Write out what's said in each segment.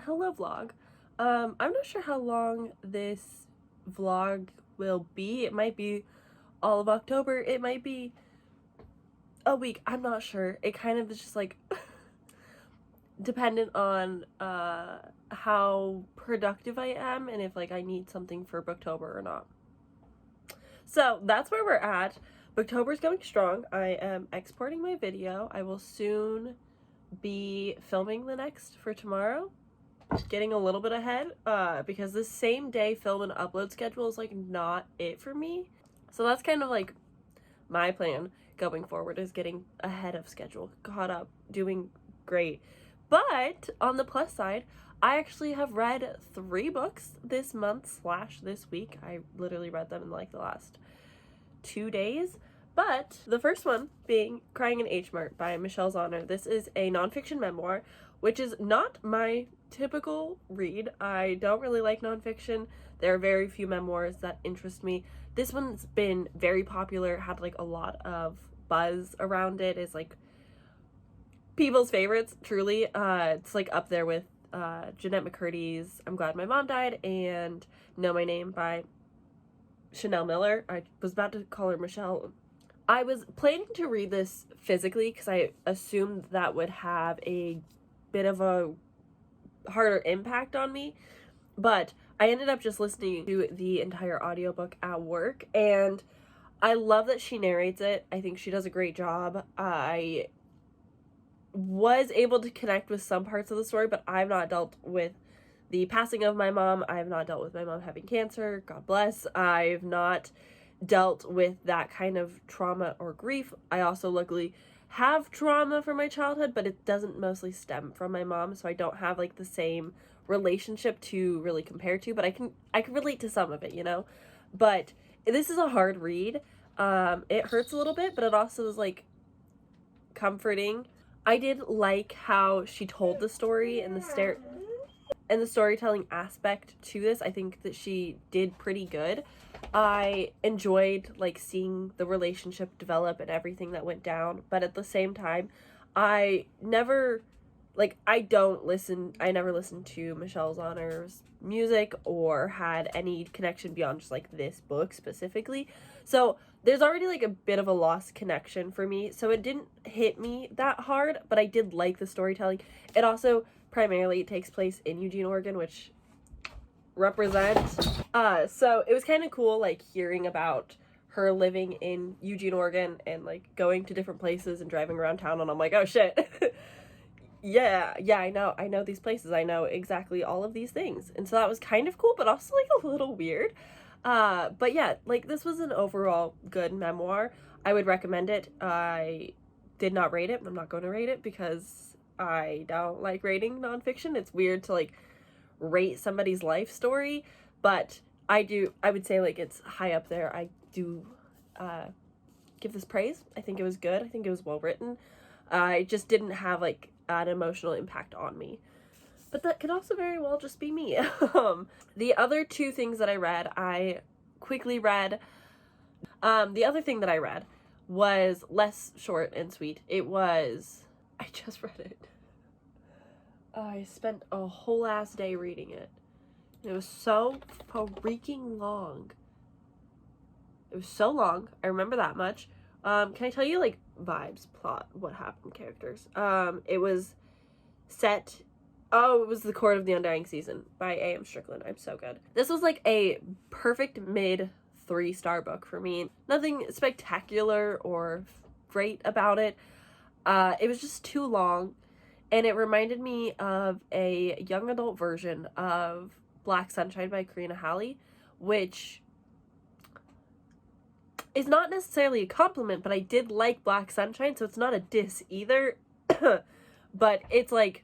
hello vlog. I'm not sure how long this vlog will be. It might be all of October. It might be a week. I'm not sure. It kind of is just like dependent on how productive I am and if like I need something for Booktober or not. So that's where we're at. Booktober's going strong. I am exporting my video. I will soon be filming the next for tomorrow. Getting a little bit ahead because the same day film and upload schedule is like not it for me. So that's kind of like my plan going forward, is getting ahead of schedule, caught up, doing great. But on the plus side, I actually have read 3 books this month / this week. I literally read them in like the last 2 days. But the first one being Crying in H Mart by Michelle Zauner. This is a nonfiction memoir, which is not my typical read. I don't really like nonfiction. There are very few memoirs that interest me. This one's been very popular, had like a lot of buzz around it. It's like people's favorites, truly. It's like up there with Jeanette McCurdy's I'm Glad My Mom Died and Know My Name by Chanel Miller. I was about to call her Michelle. I was planning to read this physically because I assumed that would have a bit of a harder impact on me, but I ended up just listening to the entire audiobook at work, and I love that she narrates it. I think she does a great job. I was able to connect with some parts of the story, but I've not dealt with the passing of my mom. I have not dealt with my mom having cancer, God bless. I've not dealt with that kind of trauma or grief. I also luckily have trauma from my childhood, but it doesn't mostly stem from my mom, so I don't have like the same relationship to really compare to, but I can relate to some of it, you know. But this is a hard read. It hurts a little bit, but it also is like comforting. I did like how she told the story and the storytelling aspect to this. I think that she did pretty good. I enjoyed like seeing the relationship develop and everything that went down, but at the same time, I never listened to Michelle Zauner's music or had any connection beyond just like this book specifically. So there's already like a bit of a lost connection for me. So it didn't hit me that hard, but I did like the storytelling. It also primarily takes place in Eugene, Oregon, which represents. So it was kind of cool like hearing about her living in Eugene, Oregon and like going to different places and driving around town, and I'm like, oh shit. yeah, I know these places. I know exactly all of these things. And so that was kind of cool, but also like a little weird. But yeah, like this was an overall good memoir. I would recommend it. I did not rate it. I'm not going to rate it because I don't like rating nonfiction. It's weird to like rate somebody's life story, but I would say like it's high up there. I do give this praise. I think it was good. I think it was well written. It just didn't have like an emotional impact on me, but that could also very well just be me. The other 2 things that I quickly read. The other thing that I read was less short and sweet. I just read it. I spent a whole ass day reading it. It was so freaking long. It was so long. I remember that much. Can I tell you like vibes, plot, what happened, characters? It was The Court of the Undying Season by A.M. Strickland. I'm so good. This was like a perfect mid 3-star book for me. Nothing spectacular or great about it. It was just too long, and it reminded me of a young adult version of Black Sunshine by Karina Halley, which is not necessarily a compliment, but I did like Black Sunshine, so it's not a diss either. But it's like,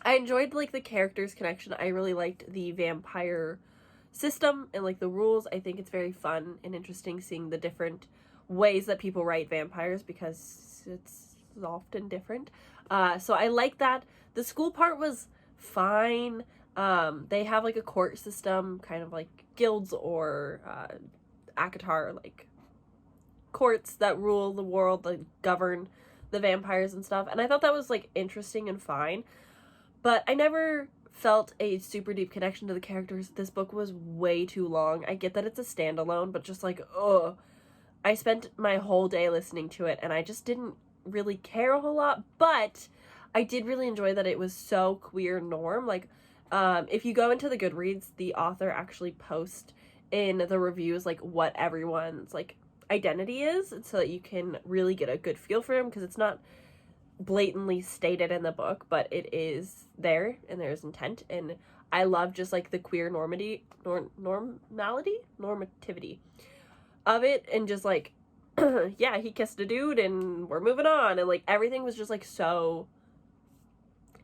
I enjoyed like the characters' connection. I really liked the vampire system and like the rules. I think it's very fun and interesting seeing the different ways that people write vampires because it's often different. So I like that. The school part was fine. They have like a court system, kind of like guilds or ACOTAR, like courts that rule the world, like govern the vampires and stuff. And I thought that was like interesting and fine. But I never felt a super deep connection to the characters. This book was way too long. I get that it's a standalone, but just like, ugh. I spent my whole day listening to it, and I just didn't really care a whole lot, but I did really enjoy that it was so queer norm. Like, if you go into the Goodreads, the author actually posts in the reviews, like, what everyone's, like, identity is, so that you can really get a good feel for him, because it's not blatantly stated in the book, but it is there, and there's intent, and I love just, like, the queer normativity of it, and just like, yeah, he kissed a dude and we're moving on, and like everything was just like so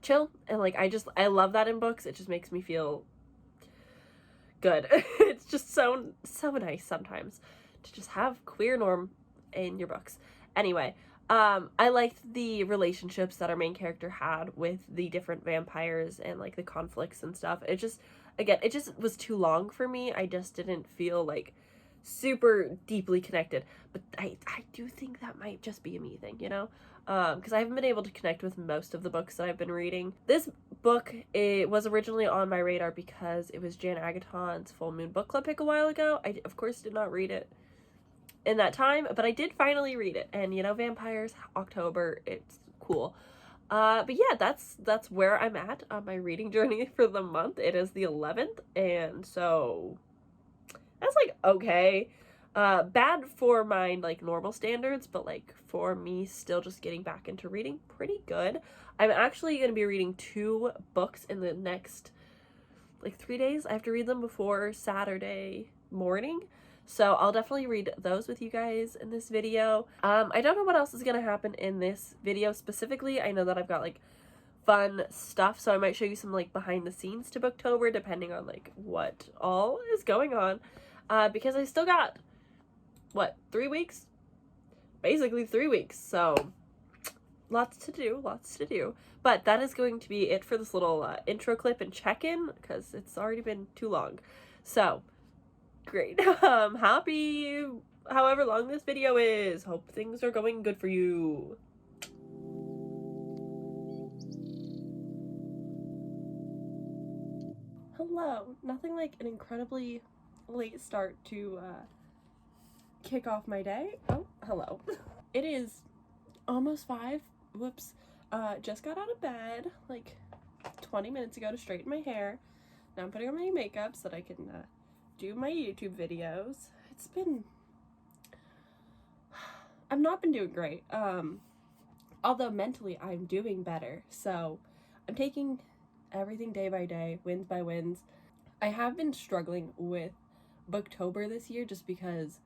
chill, and like I love that in books. It just makes me feel good. It's just so nice sometimes to just have queer norm in your books. Anyway, I liked the relationships that our main character had with the different vampires and like the conflicts and stuff. It just, again, it just was too long for me. I just didn't feel like super deeply connected, but I do think that might just be a me thing, you know, because I haven't been able to connect with most of the books that I've been reading. This book, it was originally on my radar because it was Jan Agaton's Full Moon Book Club pick a while ago. I, of course, did not read it in that time, but I did finally read it, and you know, vampires, October, it's cool. But yeah, that's where I'm at on my reading journey for the month. It is the 11th, and so that's like okay. Bad for my like normal standards, but like for me still just getting back into reading, pretty good. I'm actually going to be reading 2 books in the next like 3 days. I have to read them before Saturday morning. So I'll definitely read those with you guys in this video. I don't know what else is going to happen in this video specifically. I know that I've got like fun stuff, so I might show you some like behind the scenes to Booktober depending on like what all is going on. Because I still got, what, 3 weeks? Basically 3 weeks, so lots to do. But that is going to be it for this little intro clip and check-in, because it's already been too long. So, great. Happy however long this video is. Hope things are going good for you. Hello. Nothing like an incredibly late start to kick off my day. Oh, hello. It is almost 5. Whoops. Just got out of bed like 20 minutes ago to straighten my hair. Now I'm putting on my makeup so that I can do my YouTube videos. I've not been doing great. Although mentally I'm doing better. So I'm taking everything day by day, wins by wins. I have been struggling with Booktober this year just because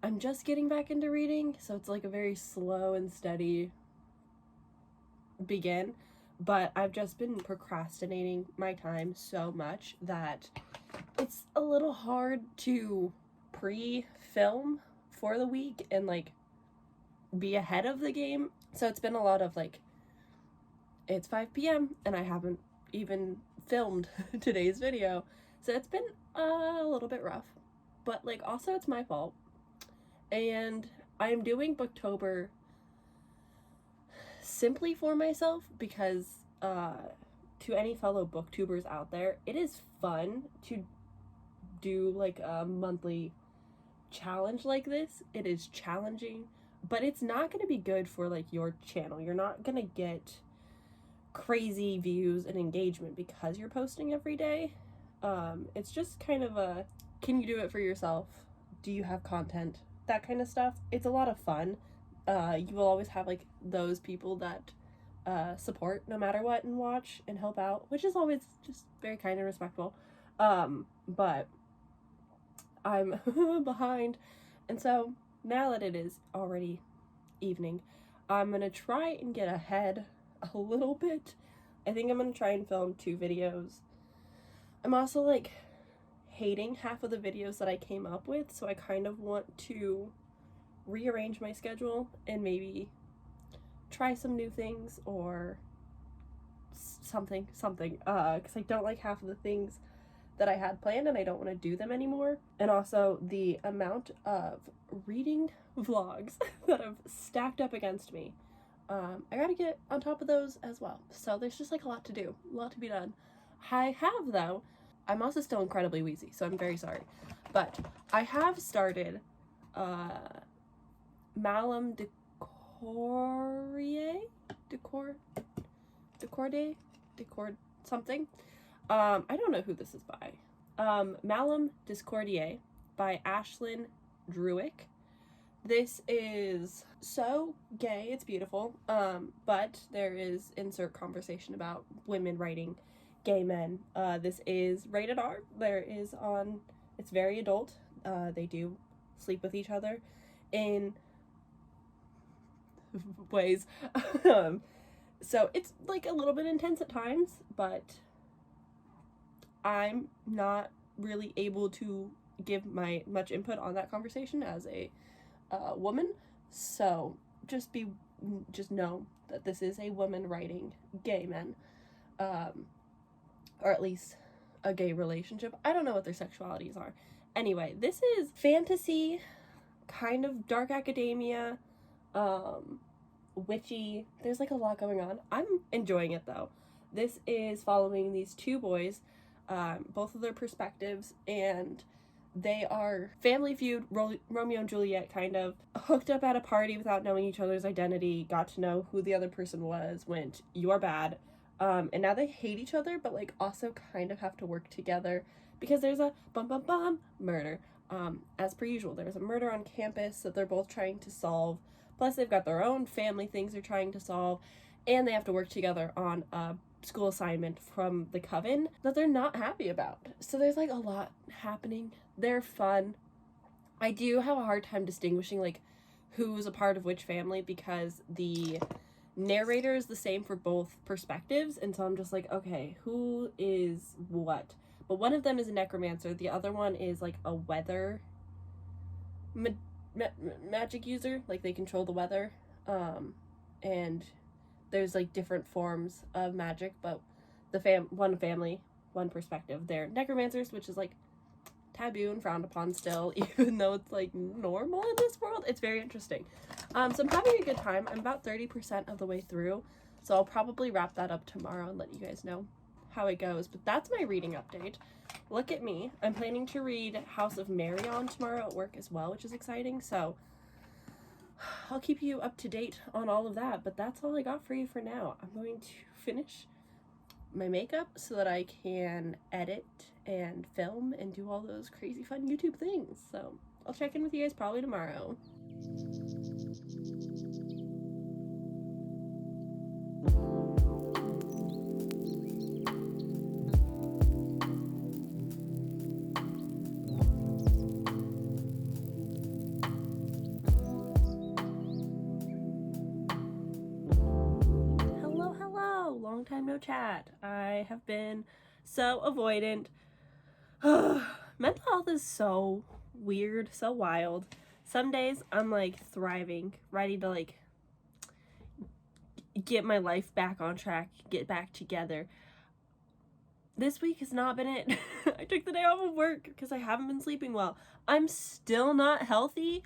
I'm just getting back into reading, so it's like a very slow and steady begin, but I've just been procrastinating my time so much that it's a little hard to pre-film for the week and like be ahead of the game. So it's been a lot of like, it's 5 p.m. and I haven't even filmed today's video, so it's been a little bit rough, but like also it's my fault. And I'm doing Booktober simply for myself because to any fellow booktubers out there, it is fun to do like a monthly challenge like this. It is challenging, but it's not going to be good for like your channel. You're not going to get crazy views and engagement because you're posting every day. It's just kind of a, can you do it for yourself? Do you have content? That kind of stuff. It's a lot of fun. You will always have like those people that support no matter what and watch and help out, which is always just very kind and respectful. But I'm behind, and so now that it is already evening, I'm gonna try and get ahead a little bit. I think I'm gonna try and film 2 videos. I'm also like hating half of the videos that I came up with, so I kind of want to rearrange my schedule and maybe try some new things or something, because I don't like half of the things that I had planned and I don't want to do them anymore. And also the amount of reading vlogs that have stacked up against me I gotta get on top of those as well. So there's just like a lot to do, a lot to be done. I have, though, I'm also still incredibly wheezy, so I'm very sorry, but I have started Malum Decor something. I don't know who this is by. Malum Discordier by Ashlyn Druick. This is so gay, it's beautiful, but there is insert conversation about women writing gay men. This is rated R. It's very adult. They do sleep with each other in ways. So it's like a little bit intense at times, but I'm not really able to give my much input on that conversation as a woman. So just know that this is a woman writing gay men, or at least a gay relationship. I don't know what their sexualities are. Anyway, this is fantasy, kind of dark academia, witchy. There's like a lot going on. I'm enjoying it though. This is following these two boys, both of their perspectives, and they are family feud, Romeo and Juliet kind of, hooked up at a party without knowing each other's identity, got to know who the other person was, went, you are bad, and now they hate each other, but like also kind of have to work together because there's a murder. As per usual, there's a murder on campus that they're both trying to solve, plus they've got their own family things they're trying to solve, and they have to work together on a school assignment from the coven that they're not happy about. So there's like a lot happening. They're fun. I do have a hard time distinguishing like who's a part of which family because the narrator is the same for both perspectives, and so I'm just like, okay, who is what? But one of them is a necromancer, the other one is like a weather magic user, like they control the weather, and there's like different forms of magic, but the one family, one perspective, they're necromancers, which is like taboo and frowned upon still, even though it's like normal in this world. It's very interesting. So I'm having a good time. I'm about 30% of the way through, so I'll probably wrap that up tomorrow and let you guys know how it goes. But that's my reading update. Look at me. I'm planning to read House of Marion tomorrow at work as well, which is exciting, so I'll keep you up to date on all of that. But that's all I got for you for now. I'm going to finish my makeup so that I can edit and film and do all those crazy fun YouTube things. So I'll check in with you guys probably tomorrow. Long time no chat. I have been so avoidant. Mental health is so weird, so wild. Some days I'm like thriving, ready to like get my life back on track, get back together. This week has not been it. I took the day off of work because I haven't been sleeping well. I'm still not healthy.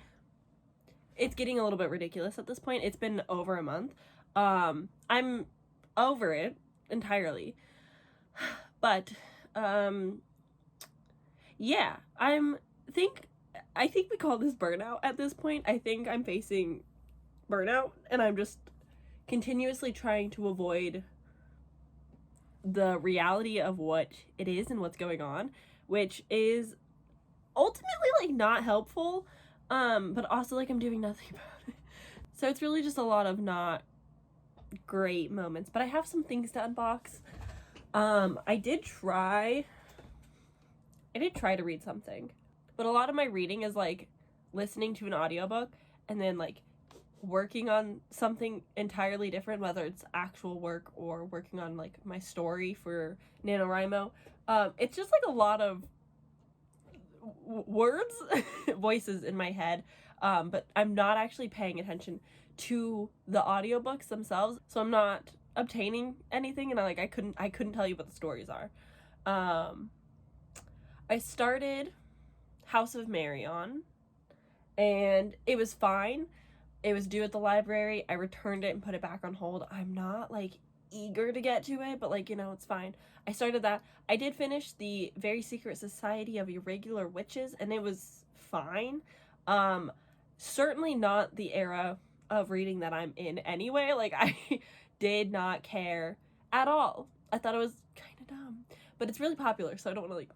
It's getting a little bit ridiculous at this point. It's been over a month. I'm over it entirely, but yeah, I think we call this burnout at this point. I think I'm facing burnout, and I'm just continuously trying to avoid the reality of what it is and what's going on, which is ultimately like not helpful, but also like I'm doing nothing about it. So it's really just a lot of not great moments, but I have some things to unbox. I did try to read something, but a lot of my reading is like listening to an audiobook and then like working on something entirely different, whether it's actual work or working on like my story for NaNoWriMo. It's just like a lot of words, voices in my head, but I'm not actually paying attention to the audiobooks themselves, so I'm not obtaining anything, and I couldn't tell you what the stories are. I started House of Marion, and it was fine. It was due at the library. I returned it and put it back on hold. I'm not like eager to get to it, but like, it's fine. I started that. I did finish the Very Secret Society of Irregular Witches, and it was fine. Certainly not the era of reading that I'm in anyway. Like, I did not care at all. I thought it was kind of dumb, but it's really popular, so I don't want to like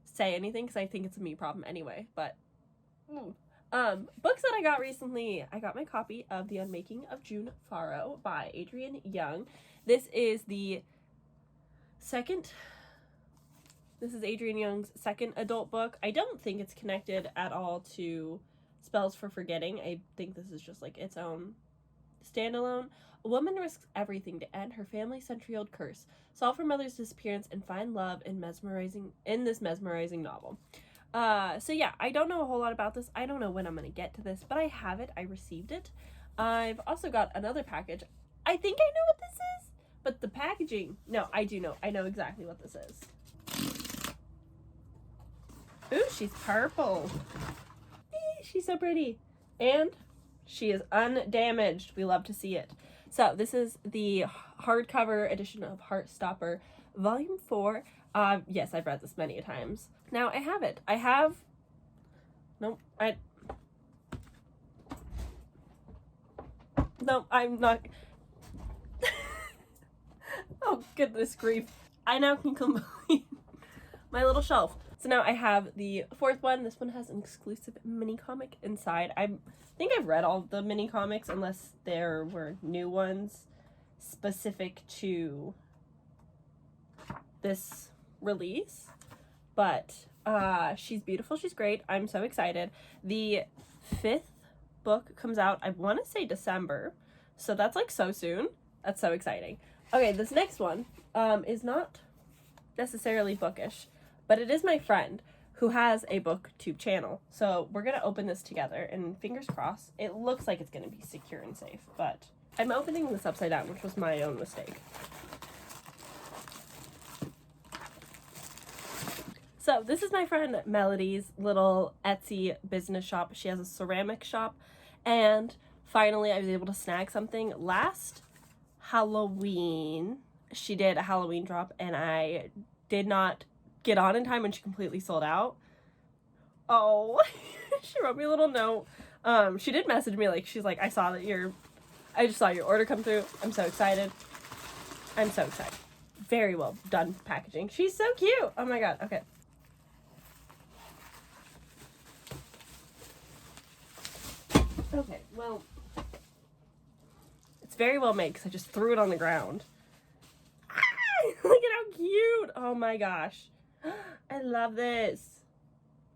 say anything because I think it's a me problem anyway. But books that I got recently, I got my copy of The Unmaking of June Farrow by Adrienne Young. This is Adrienne Young's second adult book. I don't think it's connected at all to Spells for Forgetting. I think this is just like its own standalone. A woman risks everything to end her family's century-old curse, solve her mother's disappearance, and find love in this mesmerizing novel. So yeah, I don't know a whole lot about this. I don't know when I'm going to get to this, but I have it. I received it. I've also got another package. I think I know what this is, but the packaging, no, I do know. I know exactly what this is. Ooh, she's purple. She's so pretty. And she is undamaged. We love to see it. So this is the hardcover edition of Heartstopper Volume 4. Yes, I've read this many times. Now I have it. No, I'm not. Oh, goodness grief. I now can complete my little shelf. So now I have the fourth one. This one has an exclusive mini comic inside. I think I've read all the mini comics unless there were new ones specific to this release. But she's beautiful. She's great. I'm so excited. The 5th book comes out, I want to say December. So that's like so soon. That's so exciting. Okay, this next one is not necessarily bookish, but it is my friend who has a booktube channel. So we're going to open this together, and fingers crossed, it looks like it's going to be secure and safe, but I'm opening this upside down, which was my own mistake. So this is my friend Melody's little Etsy business shop. She has a ceramic shop, and finally I was able to snag something. Last Halloween, she did a Halloween drop, and I did not get on in time, and she completely sold out. Oh, she wrote me a little note. She did message me, like, she's like, I just saw your order come through. I'm so excited. Very well done packaging. She's so cute. Oh my god. Okay. Okay, well, it's very well made because I just threw it on the ground. Ah, look at how cute. Oh my gosh. I love this.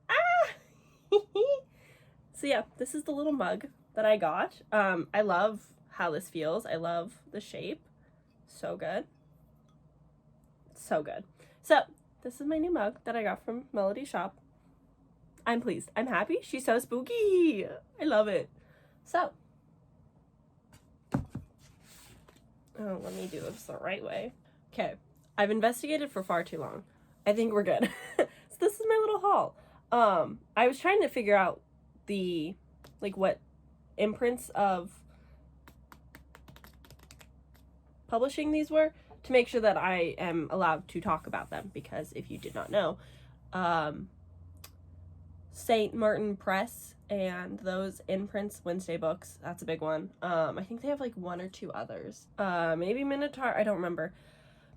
Ah! So yeah, this is the little mug that I got. I love how this feels. I love the shape. So good. So good. So this is my new mug that I got from Melody Shop. I'm pleased. I'm happy. She's so spooky. I love it. So, let me do this the right way. Okay, I've investigated for far too long. I think we're good. So this is my little haul. I was trying to figure out what imprints of publishing these were to make sure that I am allowed to talk about them, because if you did not know, St. Martin Press and those imprints, Wednesday Books, that's a big one. I think they have like one or two others. Maybe Minotaur, I don't remember.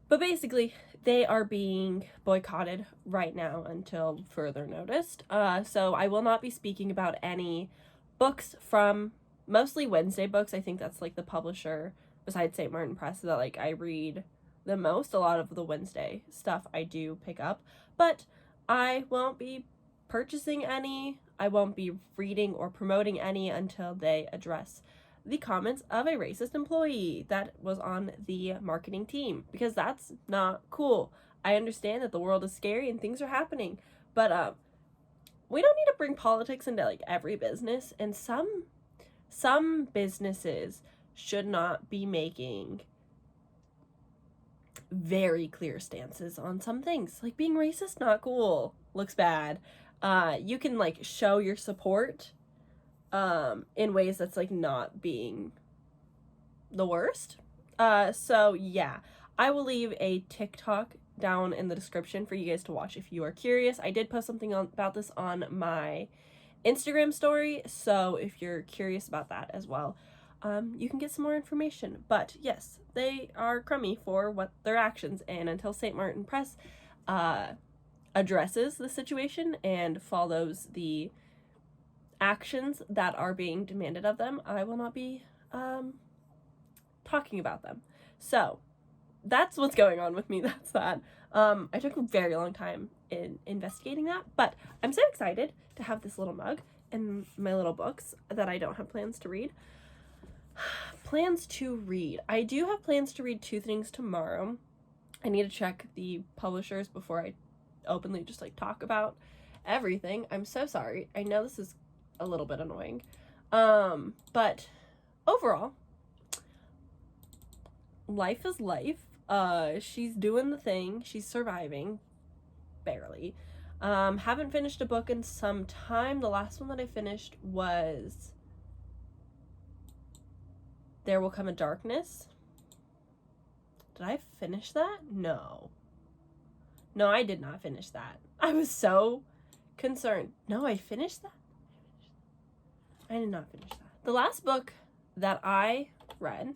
But basically, they are being boycotted right now until further notice. So I will not be speaking about any books from mostly Wednesday Books. I think that's like the publisher besides St. Martin Press that like I read the most. A lot of the Wednesday stuff I do pick up, but I won't be purchasing any. I won't be reading or promoting any until they address the comments of a racist employee that was on the marketing team, because that's not cool. I understand that the world is scary and things are happening, but we don't need to bring politics into like every business, and some businesses should not be making very clear stances on some things. Like being racist, not cool. Looks bad. You can like show your support in ways that's like not being the worst. So yeah, I will leave a TikTok down in the description for you guys to watch if you are curious. I did post something about this on my Instagram story, so if you're curious about that as well, you can get some more information. But yes, they are crummy for what their actions, and until St. Martin Press addresses the situation and follows the actions that are being demanded of them, I will not be talking about them. So that's what's going on with me. That's that. I took a very long time in investigating that, but I'm so excited to have this little mug and my little books that I don't have plans to read. Plans to read. I do have plans to read 2 things tomorrow. I need to check the publishers before I openly just like talk about everything. I'm so sorry. I know this is a little bit annoying. But overall, life is life. She's doing the thing. She's surviving. Barely. Haven't finished a book in some time. The last one that I finished was There Will Come a Darkness. Did I finish that? No. No, I did not finish that. I was so concerned. No, I finished that? I did not finish that. The last book that I read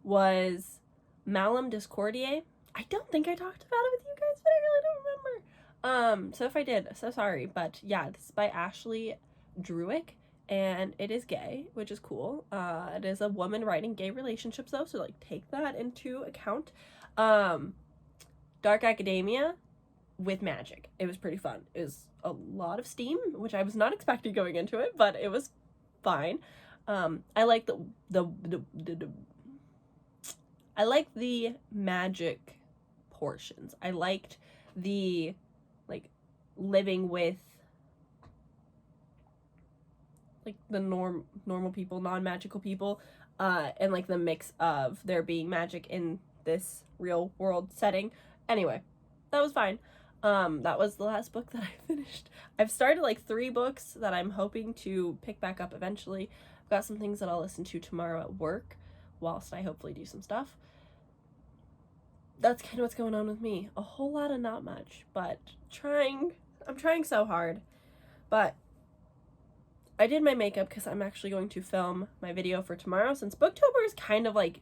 was Malum Discordiae. I don't think I talked about it with you guys, but I really don't remember. So if I did, so sorry. But yeah, this is by Ashley Druick, and it is gay, which is cool. It is a woman writing gay relationships though, so like take that into account. Dark academia with magic. It was pretty fun. It was a lot of steam, which I was not expecting going into it, but it was fine. I like I like the magic portions. I liked the like living with like the normal people, non-magical people, and like the mix of there being magic in this real world setting. Anyway, that was fine. That was the last book that I finished. I've started like 3 books that I'm hoping to pick back up eventually. I've got some things that I'll listen to tomorrow at work whilst I hopefully do some stuff. That's kind of what's going on with me. A whole lot of not much, but I'm trying so hard. But I did my makeup because I'm actually going to film my video for tomorrow, since Booktober is kind of like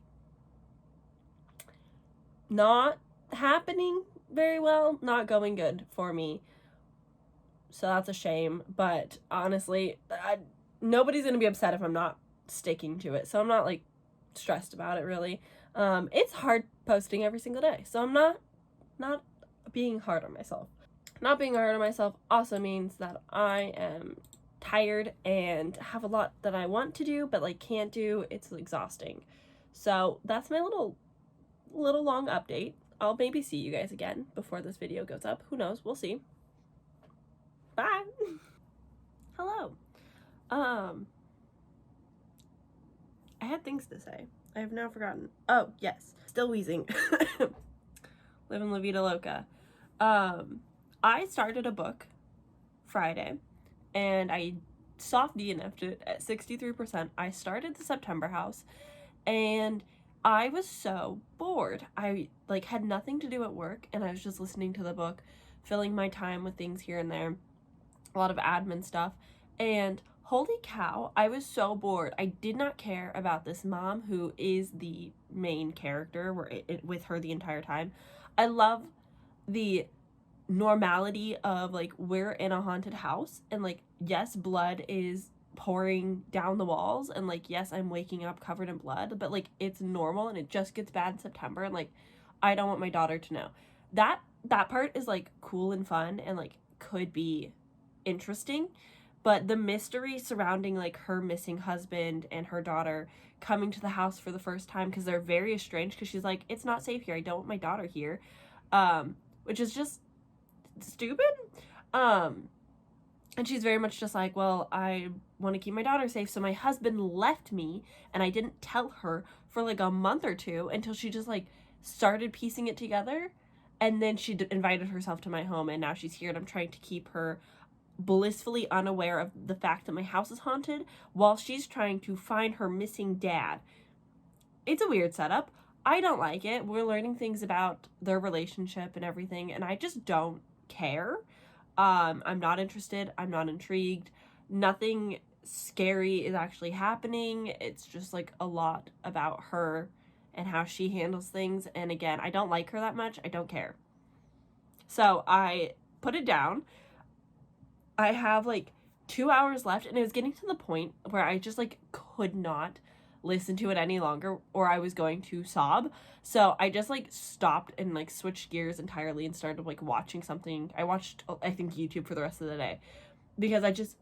not happening very well, not going good for me. So that's a shame, but honestly, nobody's gonna be upset if I'm not sticking to it, so I'm not like stressed about it really. It's hard posting every single day, so I'm not being hard on myself. Not being hard on myself also means that I am tired and have a lot that I want to do but like can't do. It's exhausting. So that's my little long update. I'll maybe see you guys again before this video goes up. Who knows? We'll see. Bye. Hello. I had things to say. I have now forgotten. Oh, yes. Still wheezing. Living La Vida Loca. I started a book Friday, and I soft DNF'd it at 63%. I started the September House, and I was so bored. I like had nothing to do at work, and I was just listening to the book, filling my time with things here and there, a lot of admin stuff, and holy cow, I was so bored. I did not care about this mom who is the main character. With her the entire time. I love the normality of like we're in a haunted house, and like yes, blood is pouring down the walls, and like yes, I'm waking up covered in blood, but like it's normal, and it just gets bad in September, and like I don't want my daughter to know. That part is like cool and fun and like could be interesting, but the mystery surrounding like her missing husband and her daughter coming to the house for the first time because they're very estranged, because she's like, it's not safe here, I don't want my daughter here, which is just stupid. And she's very much just like, well, I want to keep my daughter safe, so my husband left me, and I didn't tell her for like a month or 2 until she just like started piecing it together, and then she invited herself to my home, and now she's here, and I'm trying to keep her blissfully unaware of the fact that my house is haunted while she's trying to find her missing dad. It's a weird setup. I don't like it. We're learning things about their relationship and everything, and I just don't care. I'm not interested. I'm not intrigued. Nothing scary is actually happening. It's just like a lot about her and how she handles things. And again, I don't like her that much. I don't care. So I put it down. I have like 2 hours left, and it was getting to the point where I just like could not listen to it any longer, or I was going to sob. So I just like stopped and like switched gears entirely and started like watching something. I watched, I think, YouTube for the rest of the day, because I just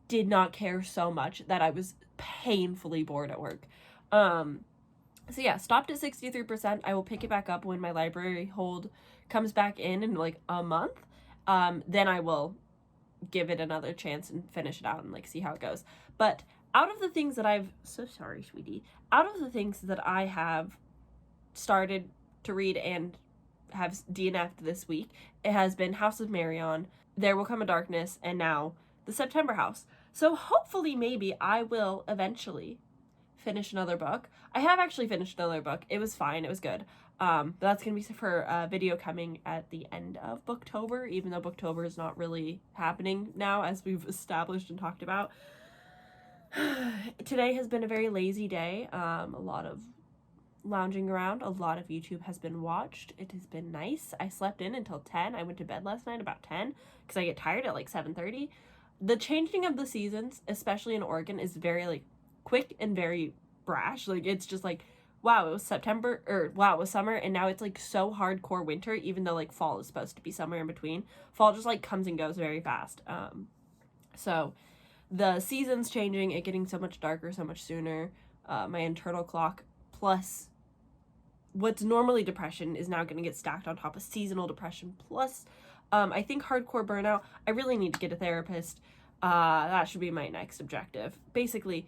did not care so much that I was painfully bored at work. So yeah, stopped at 63%. I will pick it back up when my library hold comes back in like a month. Then I will give it another chance and finish it out and like see how it goes. But out of the things that I've, so sorry, sweetie, out of the things that I have started to read and have DNF'd this week, it has been House of Marion, There Will Come a Darkness, and now The September House. So hopefully maybe I will eventually finish another book. I have actually finished another book. It was fine. It was good. But that's going to be for a video coming at the end of Booktober, even though Booktober is not really happening now, as we've established and talked about. Today has been a very lazy day. A lot of lounging around. A lot of YouTube has been watched. It has been nice. I slept in until 10. I went to bed last night about 10 because I get tired at like 7:30. The changing of the seasons, especially in Oregon, is very like quick and very brash. Like, it's just like, wow, it was September, or wow, it was summer, and now it's like so hardcore winter, even though like fall is supposed to be somewhere in between. Fall just like comes and goes very fast. So the seasons changing, it getting so much darker so much sooner, my internal clock plus what's normally depression is now going to get stacked on top of seasonal depression plus I think hardcore burnout. I really need to get a therapist. That should be my next objective. Basically,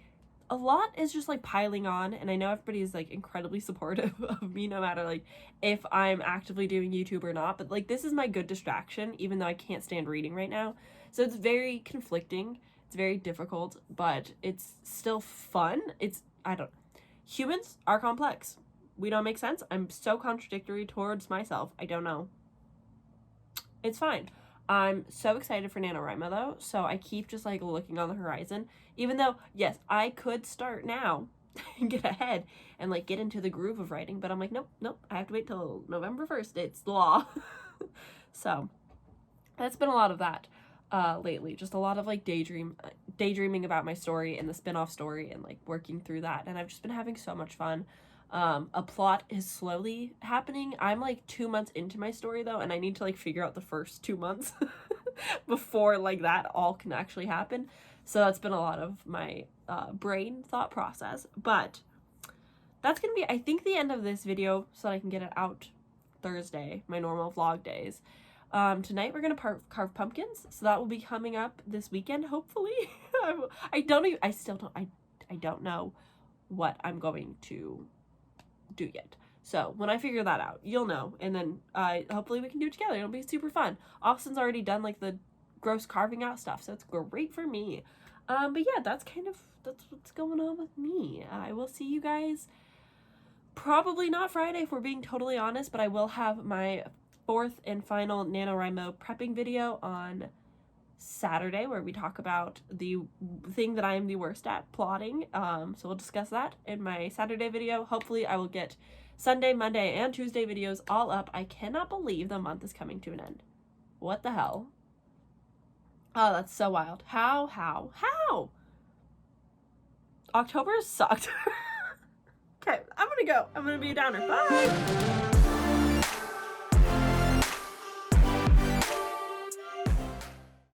a lot is just like piling on, and I know everybody is like incredibly supportive of me no matter like if I'm actively doing YouTube or not, but like this is my good distraction even though I can't stand reading right now. So it's very conflicting. It's very difficult, but it's still fun. Humans are complex. We don't make sense. I'm so contradictory towards myself. I don't know. It's fine. I'm so excited for NaNoWriMo though, so I keep just like looking on the horizon, even though, yes, I could start now and get ahead and like get into the groove of writing, but I'm like, nope, I have to wait till November 1st. It's the law. So that's been a lot of that lately. Just a lot of like daydreaming about my story and the spin-off story and like working through that, and I've just been having so much fun. A plot is slowly happening. I'm like 2 months into my story though, and I need to like figure out the first 2 months before like that all can actually happen. So that's been a lot of my brain thought process, but that's gonna be, I think, the end of this video so that I can get it out Thursday, my normal vlog days. Tonight we're gonna carve pumpkins, so that will be coming up this weekend, hopefully. I don't know what I'm going to do yet. So when I figure that out, you'll know, and then hopefully we can do it together. It'll be super fun. Austin's already done like the gross carving out stuff, so it's great for me. But yeah, that's what's going on with me. I will see you guys probably not Friday if we're being totally honest, but I will have my 4th and final NaNoWriMo prepping video on Saturday, where we talk about the thing that I am the worst at, plotting. So we'll discuss that in my Saturday video. Hopefully I will get Sunday, Monday, and Tuesday videos all up. I cannot believe the month is coming to an end. What the hell? Oh, that's so wild. How? October sucked. Okay, I'm gonna go. I'm gonna be a downer. Bye!